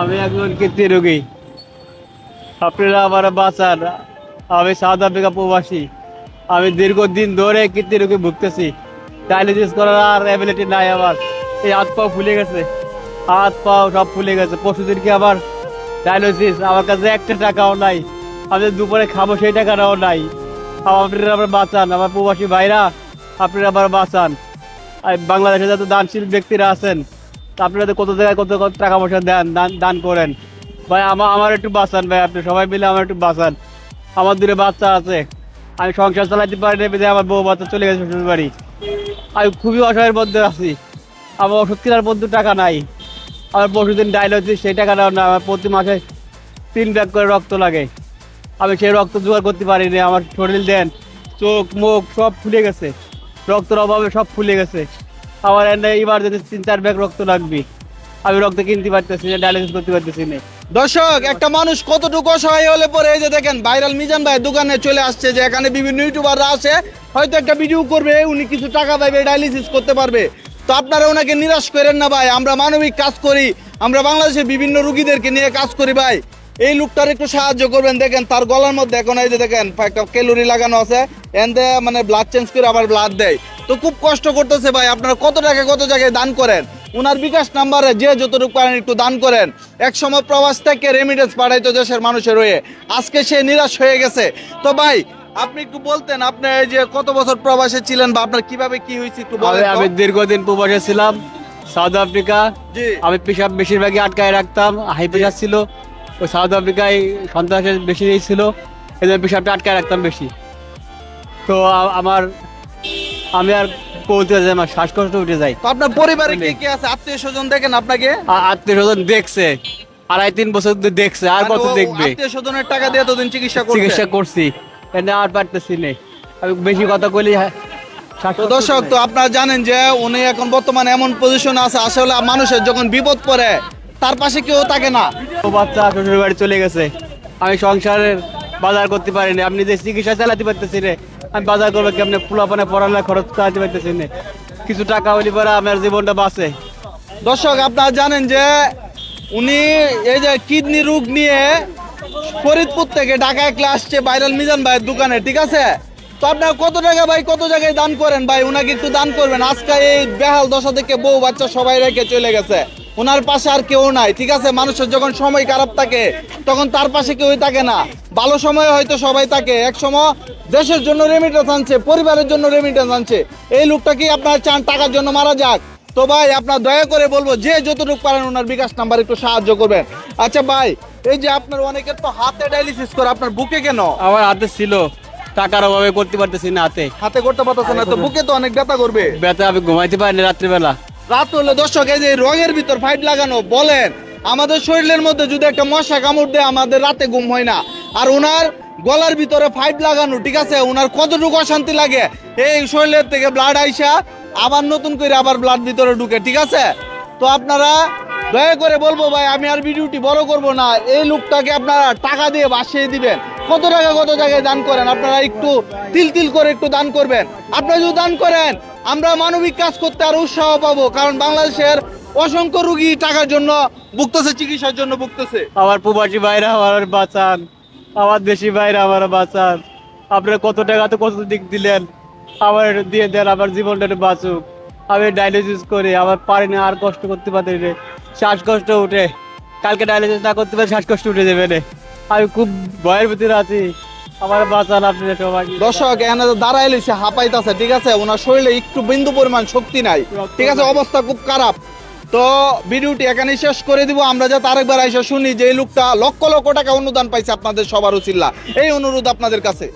আমি একজন কিডনি রোগী, আপনারা আমার বাঁচান। আমি সাউথ আফ্রিকা প্রবাসী। আমি দীর্ঘদিন ধরে কিডনি রোগে ভুগতেছি। ডায়ালিসিস করার আর অ্যাবিলিটি নাই আমার। এই হাত পাও ফুলে গেছে, হাত পাও সব ফুলে গেছে। পরশুদিনকে আবার ডায়ালিসিস, আমার কাছে একটা টাকাও নাই। আমি দুপুরে খাবো সেই টাকাটাও নাই। আপনারা আবার বাঁচান, আমার প্রবাসী ভাইরা আপনারা আবার বাঁচান। আর বাংলাদেশে যত দানশীল ব্যক্তিরা আছেন, আপনারা তো কত জায়গায় কত কত টাকা পয়সা দেন, দান দান করেন। ভাই আমার একটু বাঁচান ভাই, আপনি সবাই মিলে আমার একটু বাঁচান। আমার দূরে বাচ্চা আছে, আমি সংসার চালাতে পারি না, বিধায় আমার বউ বাচ্চা চলে গেছে শ্বশুর বাড়ি। আমি খুবই অসহায়ের মধ্যে আছি। আমার ওষুধ কেনার মধ্যে টাকা নাই। আমার পরশুদিন ডায়ালিসিস, সেই টাকাটাও না। আমার প্রতি মাসে 3 ব্যাগ করে রক্ত লাগে। আমি সেই রক্ত জোগাড় করতে পারিনি। আমার শরীর দেন, চোখ মুখ সব ফুলে গেছে, রক্তের অভাবে সব ফুলে গেছে। আমার ইমার্জেন্সি 3-4 ব্যাগ রক্ত লাগবে। আমি রক্ত কিনতে পারতেছি না, ডায়ালিসিস করতে পারতেছি না। দর্শক, একটা মানুষ কতটুকু অসহায় হলে পরে এই যে দেখেন ভাইরাল মিজান ভাই দোকানে চলে আসছে, যে এখানে বিভিন্ন ইউটিউবাররা আসে, হয়তো একটা ভিডিও করবে, উনি কিছু টাকা পাইবে, ডায়ালিসিস করতে পারবে। তো আপনারা ওনাকে নিরাশ করেন না ভাই, আমরা মানবিক কাজ করি, আমরা বাংলাদেশের বিভিন্ন রুগীদেরকে নিয়ে কাজ করি ভাই। এই লোকটার একটু সাহায্য করবেন। দেখেন তার গলার মধ্যে এখন এই যে দেখেন একটা ক্যালোরি লাগানো আছে, এনতে মানে ব্লাড চেঞ্জ করে আবার ব্লাড দেয়। তো খুব কষ্ট করতেছে ভাই। আপনারা কত টাকা কত জায়গায় দান করেন, ওনার বিকাশ নাম্বারে যে যতটুকু পারেন একটু দান করেন। এক সময় প্রবাস থেকে রেমিটেন্স পাঠাইতো দেশের মানুষের হয়ে, আজকে সে নিরাশ হয়ে গেছে। তো ভাই আপনি একটু বলতেন, আপনি এই যে কত বছর প্রবাসে ছিলেন বা আপনার কিভাবে কি হয়েছে একটু বলেন। আমি দীর্ঘদিন প্রবাসে ছিলাম সাউথ আফ্রিকা। জি। আমি পেশাব বেশিরভাগই আটকায় রাখতাম, হাই প্রেশার ছিল। ওই সাউথ আফ্রিকায় সন্ত্রাসের বেশি ছিল, এই জন্য পেশাবটা আটকায় রাখতাম বেশি। তো আমি আর পৌঁছে যাই, আমার শ্বাসকষ্ট উঠে যায়। তো আপনার পরিবারে কে কে আছে, আত্মীয় স্বজন দেখেন আপনাকে? আত্মীয় স্বজন দেখছে, 2.5-3 বছর ধরে দেখছে, আর কত দেখবে। আত্মীয় স্বজনের টাকা দিয়ে এতদিন চিকিৎসা করছি, এনে আর পারতেছি না। আমি বেশি কথা বলি। তো দর্শক, তো আপনারা জানেন যে উনি এখন বর্তমানে এমন পজিশনে আছে, আসলে মানুষের যখন বিপদ পড়ে তার পাশে কেউ থাকে না। ও বাচ্চা শ্বশুর বাড়ি চলে গেছে, আমি সংসারের বাজার করতে পারিনি। আপনি যে চিকিৎসা চালাতে পারতেছি না, আমি বাজার করবো কেমনে? পোলাপানে পড়ালেখা খরচ চালাতে পারতেছি না। কিছু টাকা হলে পরে আমার জীবনটা বাঁচে। দর্শক, আপনারা জানেন যে উনি এই যে কিডনি রোগ নিয়ে ফরিদপুর থেকে ঢাকা একলা আসছে ভাইরাল মিজান ভাইয়ের দোকানে, ঠিক আছে? তো আপনার কত টাকা ভাই কত জায়গায় দান করেন ভাই, উনাকে একটু দান করবেন। আজকে এই বেহাল দশা থেকে বউ বাচ্চা সবাই রেখে চলে গেছে, ওনার পাশে আর কেউ নাই, ঠিক আছে? মানুষের যখন সময় খারাপ থাকে তখন তার পাশে কেউই থাকে না। ভালো সময় হয়তো সবাই থাকে, এক সময় দেশের জন্য রেমিটেন্স আনছে, পরিবারের জন্য রেমিটেন্স আনছে। এই লোকটা কি আপনার চান টাকার জন্য মারা যাক? তো ভাই আপনার দয়া করে বলবো, যে যতটুকু পারেন ওনার বিকাশ নাম্বার একটু সাহায্য করবেন। আচ্ছা ভাই, এই যে আপনার অনেকের তো হাতে ডায়ালিসিস করে, আপনার বুকে কেন? আমার হাতে ছিল, টাকার অভাবে করতে পারতেছি না। হাতে করতে পারতেছে না তো বুকে তো অনেক ব্যথা করবে। ব্যথা, আমি ঘুমাইতে পারি না রাত্রিবেলা। রাত হলে দর্শক, এই যে রঙের ভিতর ফাইট লাগানো, বলেন আমাদের শরীরের মধ্যে যদি একটা মশা কামড় দেয় আমাদের রাতে ঘুম হয় না, আর ওনার গলার ভিতরে ফাইট লাগানো, ঠিক আছে? ওনার কতটুকু অশান্তি লাগে, এই শরীরের থেকে ব্লাড আইসা আবার নতুন করে আবার ব্লাড ভিতরে ঢুকে, ঠিক আছে? তো আপনারা দয়া করে বলবো ভাই, আমি আর ভিডিওটি বড় করব না, এই লোকটাকে আপনারা টাকা দিয়ে বাসিয়ে দিবেন। কত টাকা কত জায়গায় দান করেন, আপনারা একটু তিল তিল করে একটু দান করবেন। আপনারা যদি দান করেন আমরা মানবিক কাজ করতে আর উৎসাহ পাবো, কারণ বাংলাদেশের অসংখ্য রোগী টাকার জন্য ভুগতেছে, চিকিৎসার জন্য ভুগতেছে। আমার প্রবাসী ভাইরা আমার বাঁচান, আমার দেশি ভাইরা আমার বাঁচান। আপনারা কত টাকা তো কত দিক দিলেন, আমার একটু দিয়ে দেন, আমার জীবনটা একটু বাঁচুক। আমি ডায়ালিসিস করি, আমার পারি না, আর কষ্ট করতে পারি না, শ্বাসকষ্ট উঠে। কালকে ডায়ালিসিস না করতে পারি শ্বাসকষ্ট উঠে যাবে না। আমি খুব ভয়ের ভিতরে আছি, আমার বাঁচান আপনারা সবাই। দর্শক, এখানে দাঁড়াইলে সে হাঁপাইতেছে, ঠিক আছে? ওনার শরীরে একটু বিন্দু পরিমাণ শক্তি নাই, ঠিক আছে? অবস্থা খুব খারাপ। তো ভিডিওটি এখানে শেষ করে দিব, আমরা যাতে আরেকবার এসে শুনি যে এই লোকটা লক্ষ লক্ষ টাকা অনুদান পাইছে আপনাদের সবার উচিল্লা, এই অনুরোধ আপনাদের কাছে।